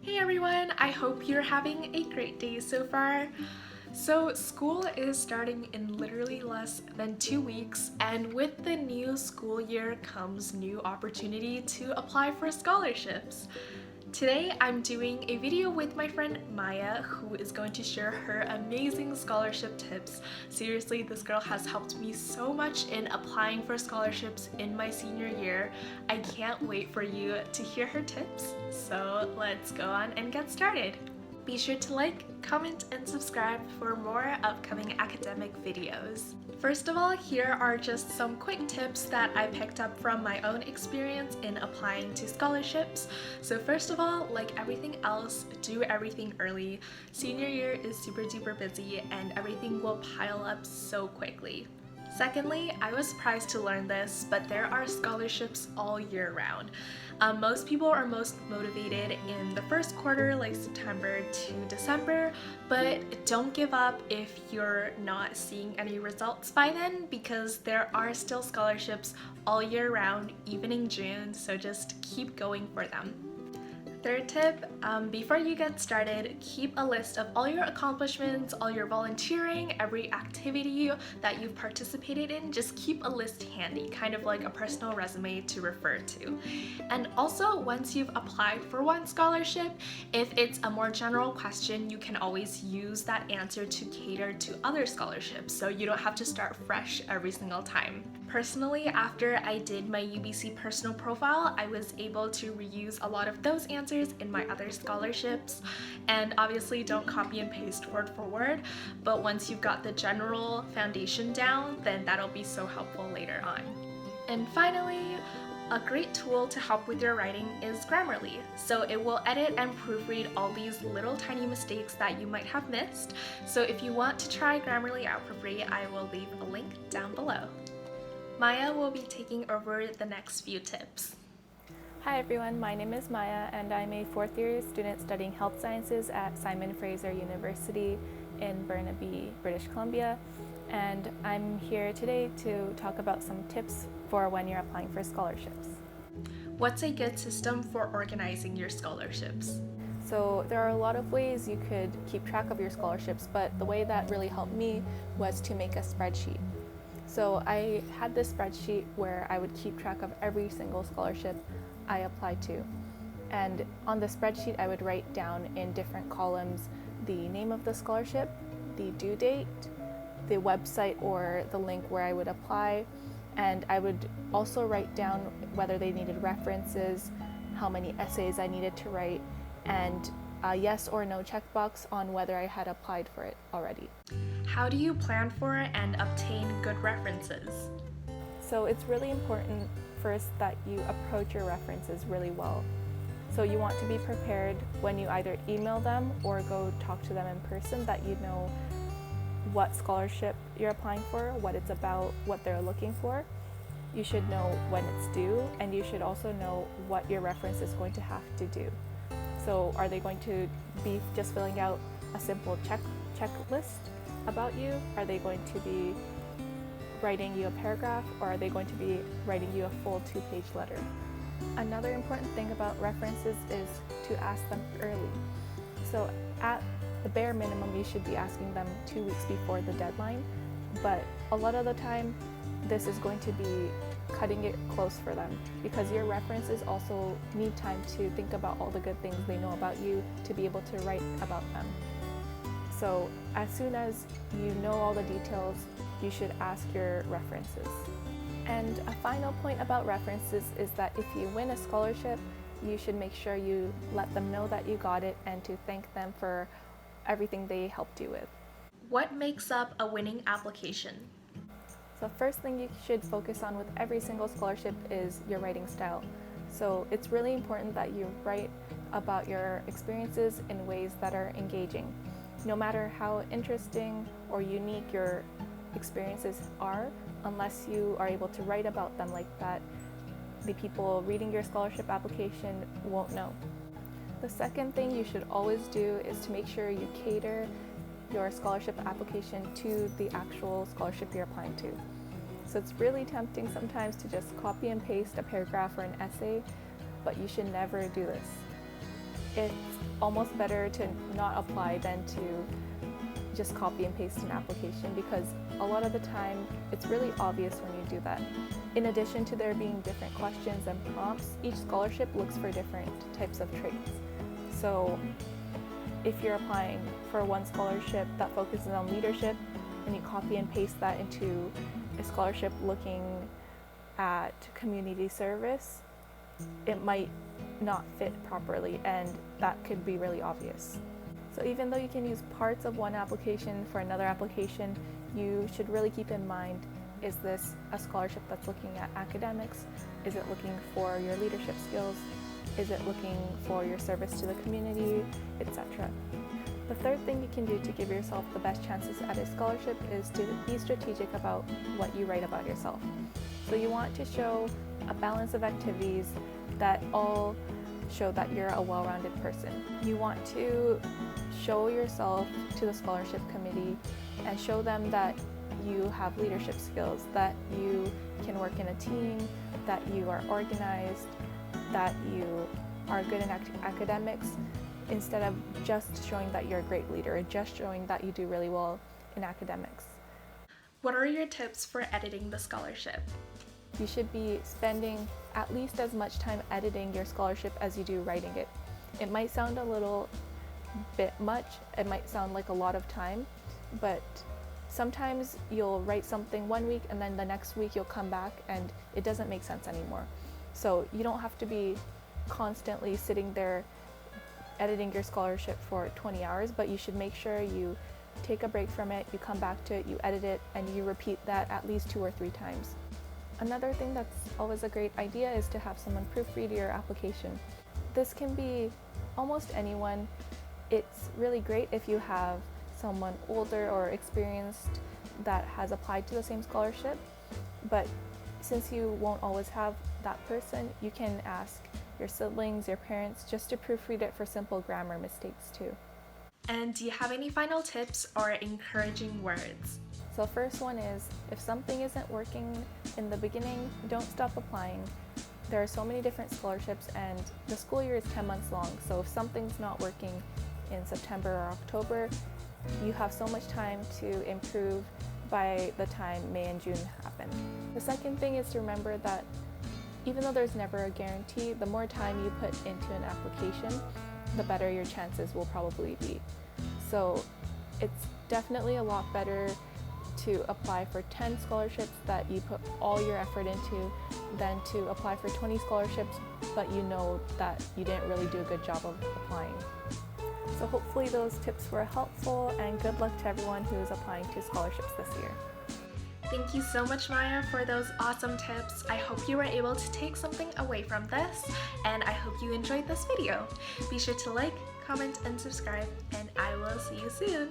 Hey everyone, I hope you're having a great day so far. So, school is starting in literally less than 2 weeks, and with the new school year comes new opportunity to apply for scholarships. Today, I'm doing a video with my friend Maya, who is going to share her amazing scholarship tips. Seriously, this girl has helped me so much in applying for scholarships in my senior year. I can't wait for you to hear her tips, so let's go on and get started. Be sure to like, comment, and subscribe for more upcoming academic videos. First of all, here are just some quick tips that I picked up from my own experience in applying to scholarships. So first of all, like everything else, do everything early. Senior year is super duper busy and everything will pile up so quickly. Secondly, I was surprised to learn this, but there are scholarships all year round. Most people are most motivated in the first quarter, like September to December, but don't give up if you're not seeing any results by then, because there are still scholarships all year round, even in June, so just keep going for them. Third tip, before you get started, keep a list of all your accomplishments, all your volunteering, every activity that you've participated in. Just keep a list handy, kind of like a personal resume to refer to. And also, once you've applied for one scholarship, if it's a more general question, you can always use that answer to cater to other scholarships, so you don't have to start fresh every single time. Personally, after I did my UBC personal profile, I was able to reuse a lot of those answers in my other scholarships. And obviously don't copy and paste word for word, but once you've got the general foundation down, then that'll be so helpful later on. And finally, a great tool to help with your writing is Grammarly. So it will edit and proofread all these little tiny mistakes that you might have missed. So if you want to try Grammarly out for free, I will leave a link down below. Maya will be taking over the next few tips. Hi everyone, my name is Maya and I'm a fourth year student studying health sciences at Simon Fraser University in Burnaby, British Columbia. And I'm here today to talk about some tips for when you're applying for scholarships. What's a good system for organizing your scholarships? So there are a lot of ways you could keep track of your scholarships, but the way that really helped me was to make a spreadsheet. So I had this spreadsheet where I would keep track of every single scholarship I applied to. And on the spreadsheet, I would write down in different columns the name of the scholarship, the due date, the website or the link where I would apply, and I would also write down whether they needed references, how many essays I needed to write, and a yes or no checkbox on whether I had applied for it already. How do you plan for and obtain good references? So it's really important first that you approach your references really well. So you want to be prepared when you either email them or go talk to them in person, that you know what scholarship you're applying for, what it's about, what they're looking for. You should know when it's due, and you should also know what your reference is going to have to do. So are they going to be just filling out a simple checklist about you? Are they going to be writing you a paragraph, or are they going to be writing you a full 2-page letter? Another important thing about references is to ask them early. So at the bare minimum, you should be asking them 2 weeks before the deadline, but a lot of the time this is going to be cutting it close for them, because your references also need time to think about all the good things they know about you to be able to write about them. So as soon as you know all the details, you should ask your references. And a final point about references is that if you win a scholarship, you should make sure you let them know that you got it and to thank them for everything they helped you with. What makes up a winning application? So first thing you should focus on with every single scholarship is your writing style. So it's really important that you write about your experiences in ways that are engaging. No matter how interesting or unique your experiences are, unless you are able to write about them like that, the people reading your scholarship application won't know. The second thing you should always do is to make sure you cater your scholarship application to the actual scholarship you're applying to. So it's really tempting sometimes to just copy and paste a paragraph or an essay, but you should never do this. it's almost better to not apply than to just copy and paste an application, because a lot of the time it's really obvious when you do that. In addition to there being different questions and prompts, each scholarship looks for different types of traits. So if you're applying for one scholarship that focuses on leadership and you copy and paste that into a scholarship looking at community service, it might not fit properly, and that could be really obvious. So even though you can use parts of one application for another application, you should really keep in mind, is this a scholarship that's looking at academics? Is it looking for your leadership skills? Is it looking for your service to the community, etc.? The third thing you can do to give yourself the best chances at a scholarship is to be strategic about what you write about yourself. So you want to show a balance of activities that all show that you're a well-rounded person. You want to show yourself to the scholarship committee and show them that you have leadership skills, that you can work in a team, that you are organized, that you are good in academics, instead of just showing that you're a great leader or just showing that you do really well in academics. What are your tips for editing the scholarship? You should be spending at least as much time editing your scholarship as you do writing it. It might sound a little bit much, it might sound like a lot of time, but sometimes you'll write something one week and then the next week you'll come back and it doesn't make sense anymore. So you don't have to be constantly sitting there editing your scholarship for 20 hours, but you should make sure you take a break from it, you come back to it, you edit it, and you repeat that at least 2 or 3 times. Another thing that's always a great idea is to have someone proofread your application. This can be almost anyone. It's really great if you have someone older or experienced that has applied to the same scholarship, but since you won't always have that person, you can ask your siblings, your parents, just to proofread it for simple grammar mistakes too. And do you have any final tips or encouraging words? So first one is, if something isn't working in the beginning, don't stop applying. There are so many different scholarships and the school year is 10 months long, so if something's not working in September or October, you have so much time to improve by the time May and June happen. The second thing is to remember that even though there's never a guarantee, the more time you put into an application, the better your chances will probably be. So it's definitely a lot better to apply for 10 scholarships that you put all your effort into than to apply for 20 scholarships but you know that you didn't really do a good job of applying. So hopefully those tips were helpful, and good luck to everyone who is applying to scholarships this year. Thank you so much, Maya, for those awesome tips. I hope you were able to take something away from this, and I hope you enjoyed this video. Be sure to like, comment, and subscribe, and I will see you soon.